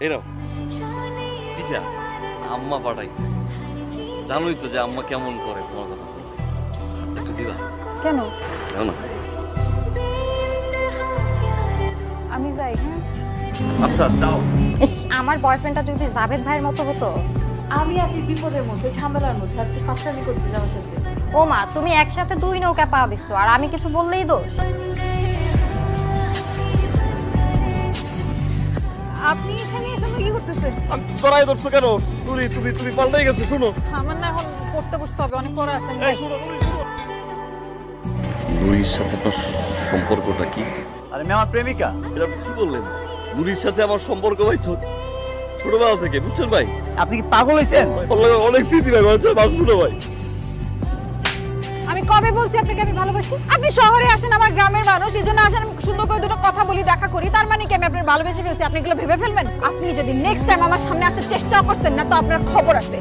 এরাও পিজা আম্মা পাঠাইছে। জানোই তো যে আম্মা কেমন করে তোমার কথা বলে। একটু দিবা? কেন? দাও না। আমি যাই। হ্যাঁ আচ্ছা দাও। আমার বয়ফ্রেন্ডটা যদি জাভেদ ভাইয়ের মতো হতো। আমি আছি বিপদের মধ্যে, ঝামেলার মধ্যে, আর তুই ফাঁসামি করছিস আমার সাথে। ও মা, তুমি একসাথে দুই নৌকা পা দিচ্ছ আর আমি কিছু বললেই দোষ। আপনি এখানে এসে কি করতেছেন? তোরাই ধরছো কেন? তুমি তুমি তুমি পাল্টাই গেছো। শুনো, আমার না এখন পড়তে বসতে হবে, অনেক পড়া আছে। এই শুনো, নুরির সাথে আপনার সম্পর্কটা কি? আরে মেয়ে আমার প্রেমিকা। এটা আপনি কি বললেন? নুরির সাথে আমার সম্পর্ক ভাই তো ছোটবেলা থেকে, বুঝছেন ভাই? আপনি কি পাগল হয়েছেন? অনেক স্মৃতি ভাই, বাচ্চা বাঁচবো না ভাই। আমি কবে বলছি আপনাকে আমি ভালোবাসি? আপনি শহরে আসেন, আমার গ্রামের মানুষ, এই জন্য আসেন, আমি সুন্দর করে দুটো কথা বলি, দেখা করি, তার মানে কি আমি আপনার ভালোবেসে ফেলছি? আপনি এগুলো ভেবে ফেলবেন? আপনি যদি নেক্সট টাইম আমার সামনে আসতে চেষ্টা করছেন না, তো আপনার খবর আছে।